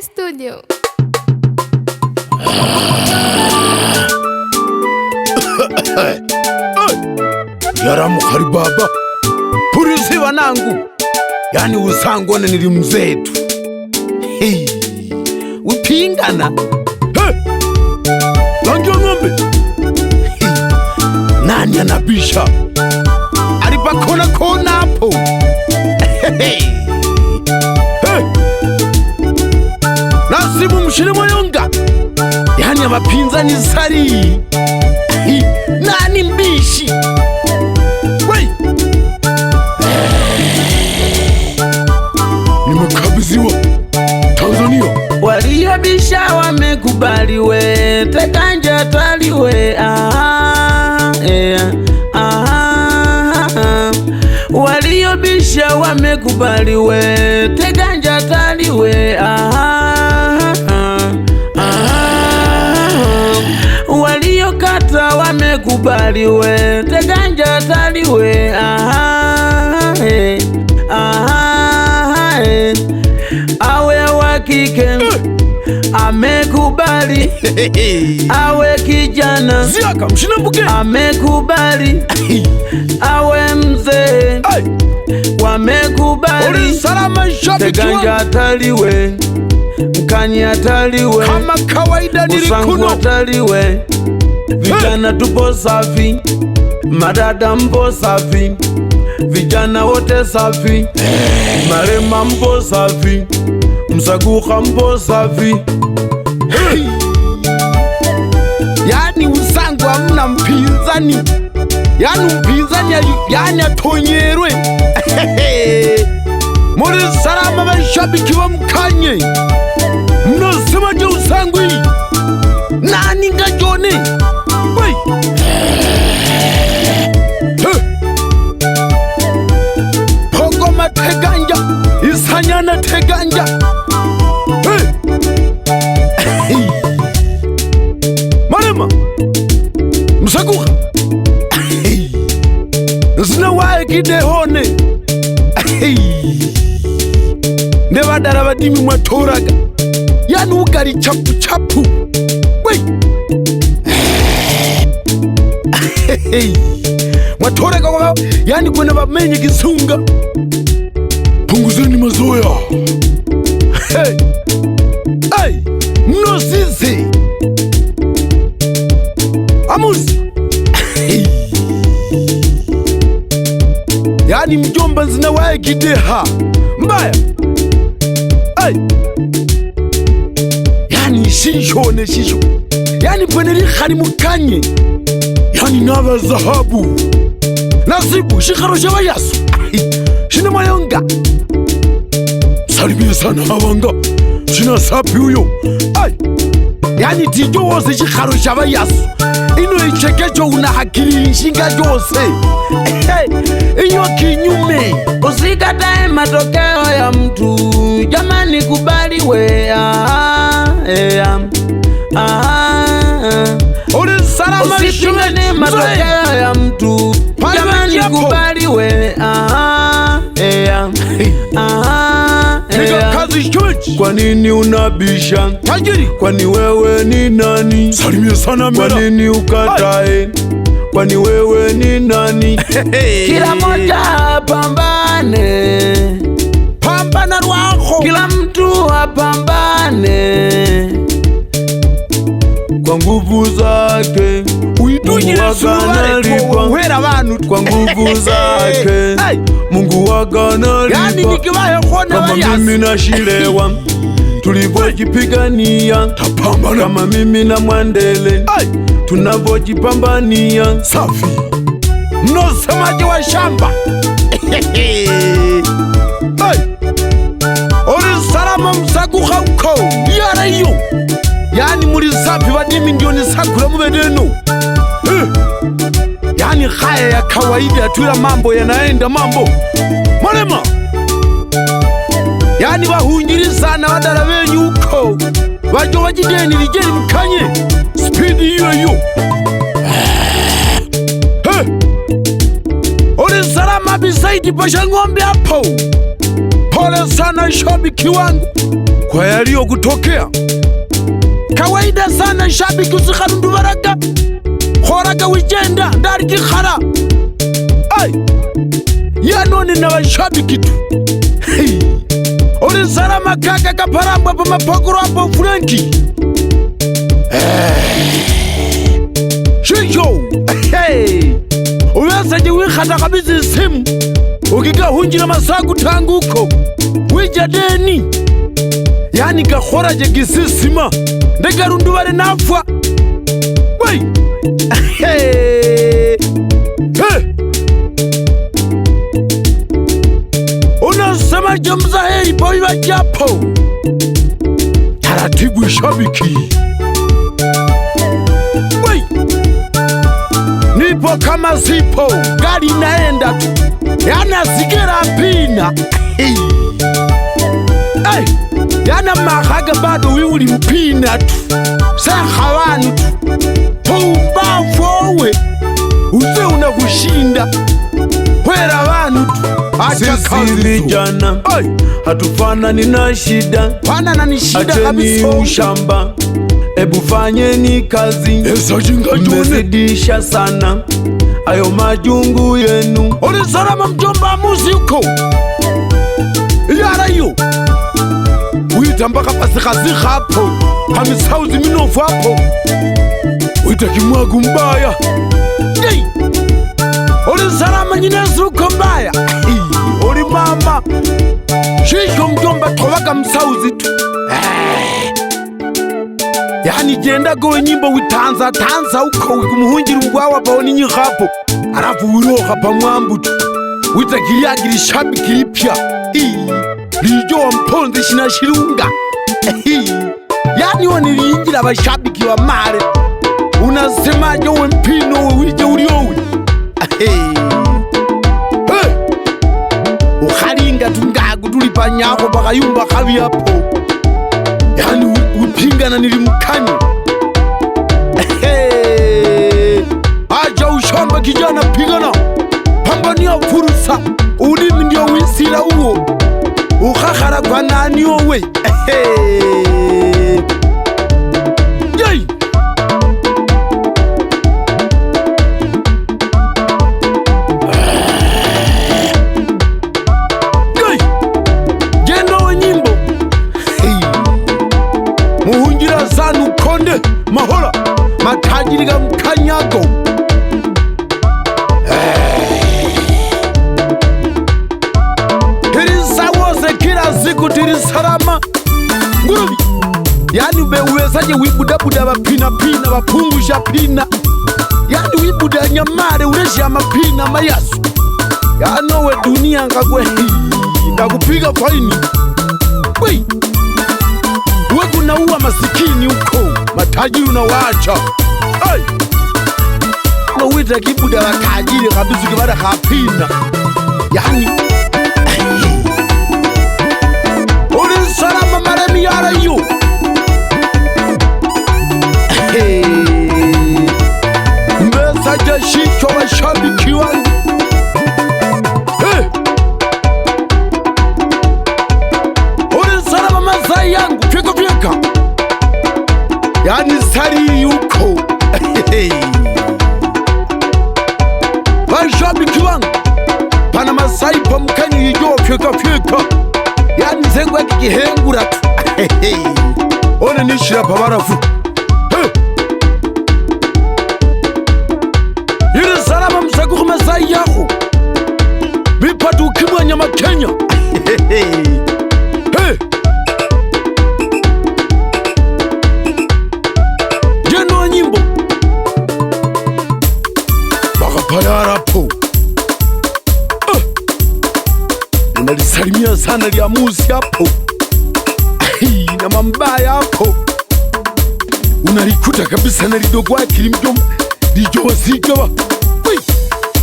Kane Studio. Yaramukhari baba, purisi wanangu, yani usangone nili mzetu. Hey, upingana. Hey, langia ng'ombe. Hey, nani anabisha? Alipa kona hapo. Hey, hey, nasibu mshirimo yonga, yani mapinzani sari. Hey, nani mbishi? Nimekabidhiwa Tanzania. Waliobisha wamekubaliwe, Tekanja twaliwe. Waliobisha wamekubaliwe, Tekanja twaliwe. Waliokata wamekubaliwe, Tekanja twaliwe. Awe wa kike amekubali, awe kijana amekubali, awe mzee wamekubali. Tekanja ataliwe, Mkanyi ataliwe, kama kawaida Usangu ataliwe. Vijana tupo safi, madada mpo safi, vijana wote safi, Marema mpo safi, Msaguha mpo safi. Hey, yani Usangu hamna mpinzani, yani mpinzani yani atonyerwe. Muri salama bashabiki wa Mkanye, mnosema je Usangu hii nani ngajone? Wey, Pogoma Teganja, Isanyana Teganja. Hey, Marema Msaguha, zina wae kidehone. Nebadara badimi mwatoraga, yani ugari chapu chapu. Wey, mwatoraga wao, yani kwena bamenye kisunga. Punguzeni mazoya. Hey, hey, mno sisi Amuzi. Hey, yani mjomba zina wae kideha mbaya. Hey, yani shisho, yani pweneli khani Mukanye, yani nava zahabu nasibu shikharo shava yasu. Shina mayonga salimia sana hawanga, shina sapi uyo. Ay, yani tijo wose shikharo shava yasu, ino ichekecho unahakiri inshinga jose. Inyo kinyume, usikatae matokeo ya mtu, jamani kubaliwe. Usipingane matokeo ya mtu, jamani kubaliwe. Kwa nini unabisha? Tajiri, kwani wewe ni nani? salimia sana mera. Kwa nini ukatae? Kwani wewe ni nani? Kila moja apambane, pambana rwako, kila mtu apambane kwa nguvu zake. uitujire suruale kwa uhera bantu kwa nguvu zake. Mungu waganalipa, yani nikiwahe kona kama mimi na Shilewa tulivyojipigania, tapambana kama mimi na Mwandele tunavyojipambania. Safi, mnosemaji wa shamba. Hey, ori salama Msaguha uko yara iyo, yani muri safi badimi ndio ni sakura mubedeno. Yani khaya ya kawaida tuya mambo yanaenda mambo Marema, yani bahungirizana badara benyu uko bajo bajideni ligeri Mkanye speed iyo iyo. Ori salama bisaidi pasha ng'ombe hapo. Pole sana shabiki wangu kwa yaliyo kutokea. Kawaida sana shabiki usikharundu baraga khoraga wijenda ndari kikhara ai yanone na bashabiki tu uri salama kaka kaparamba pa mapokoro hapo Franki Shisho uyasaje wikhata kabisa simu ukikahunjira masaku tanguko wijadeni yani gakhoraje gisisima ndegarundu bare nafwa wei unasema jamzaheri boy wa japo taratibu shabiki wei nipo kama zipo gari naenda tu yana sigera pina yana mahaga bado wiuli mpina tu sakhavanu tu pumbafowe uze unakushinda kwera vanu tu sisi vijana hatufanani na shida, fanana ni shida kabisa. Ushamba ebu fanyeni kazi, mmezidisha sana ayo majungu yenu. Uli salama mjomba muzi uko yarayo wita mpaka pasikazika hapo hamisauzi minofu hapo wita kimwagu mbaya yei. Uli salama nyinezu uko mbaya uli mama shisho mjomba towaga msauzi tu yani jenda gowe nyimbo witanza tanza uko wikumuhunjiri mgwawa baoni nyikhapo arafu wiroha pa mwambu tu wita kiliagiri shabi kilipya lijo wa mponzi shina shirunga yani waniliinjila bashabiki wa mare unasema jowe mpino wije uliowe ukhalinga tungagu tulipa nyako baka yumba kavi hapo yani upingana nilimkanya aja ushamba kijana pigana pambania fursa ulimi ndio wisila uo ukhakhara kwa nani owe yei muhungira zanu konde mahola matajiriga mkanyago tirisawose kila siku tirisalama ngurubi yani uwezaje wibudabuda bapina pina bapungusha pina yani wibuda nyamare uresha mapina mayasu yanowe dunia ngagwe ndakupiga faini wei wewe unaua masikini uko matajiri unawacha hey! Unawita kibuda la tajiri kabisa kibada kapina yani uli salama maremi yara yu mbesaja shisho wa shabiki wangu uli salama mazai yangu fyeka fyeka yani sari yuko washabiki wangu pana masai pa mkanyi yijo fyeka fyeka yani zengu ya kikihengura tu one nishira pa barafu yiri salama msakuku masai yako bipatu ukimwa nyama Kenya jeno nyimbo bakapayarapo unalisalimia sana liamuzi hapo na mambaya hapo unalikuta kabisa na lidogwa kilimjomba lijowa zikawa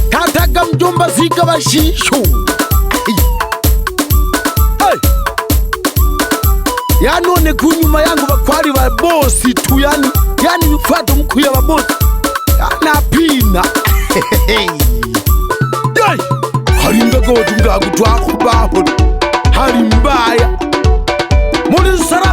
kataga mjomba zikawa shisho yani one kunyuma yangu bakwari ba bosi tu yani mfato mkuya ba bosi na pina yai haringa go tunga kutwa kubaho hari mbaya muri sara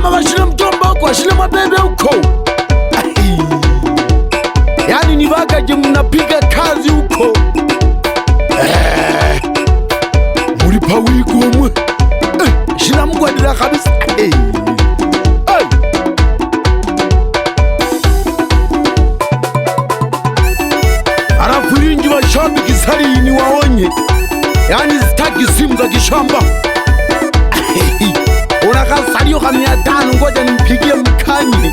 ka 500, ngoja nimpigie mkanyi.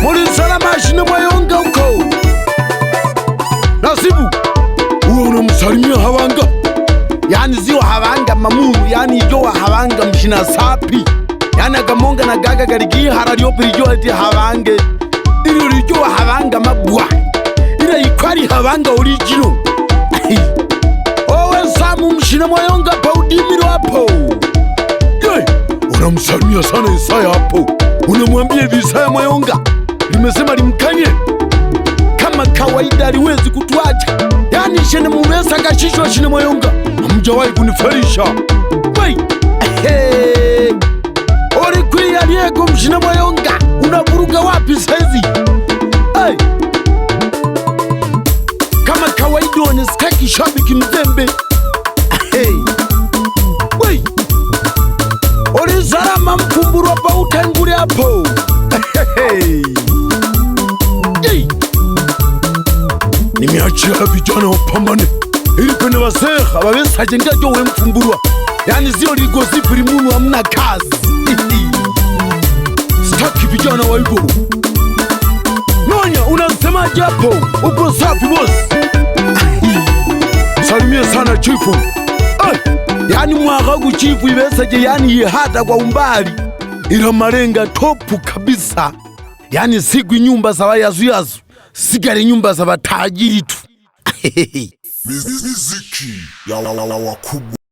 Muri salama shina Mayonga huko. Nasibu, uwe unamsalimia Habanga. Yani zio Habanga mamuru, yani ijo Habanga mshina sapi. Yani agamonga na gaga garigi harariyo pirijo ati Habange. Iri rijo Habanga mabwa. Ira ikwari Habanga original. Owe Samu mshina Mayonga pa udimiro hapo. Yey, unamsalimia sana Isaya hapo. Unamwambia Isaya Mayonga limesema limkanye. Kama kawaida aliwezi kutuacha. Yani shene mumesa kashishwa shine Mayonga. Hamjawahi kunifarisha. Wei, Orikwi aliyeko mshine Mayonga. Unaburuga wapi saizi? Hey. Kama kawaida wanisitaki shabiki mzembe. Wei, Ori salama Mfumburu hapa utenguri hapo. Nimeachia vijana wapambane ili kwenye waseha wawesaje ngajo we Mfumburu. Yani zio ligozi primunu hamna kazi. Sitaki vijana wa hivyo. Nonya, unasemaje hapo? Upo safi boss? Salimia sana chifu. Yani mwagagu chifu iwesaje, yani hata kwa umbali. Ila marenga topu kabisa. Yani siku nyumba za wayazuyazu, sigari nyumba za watajiri tu. Miziki ya wakubwa.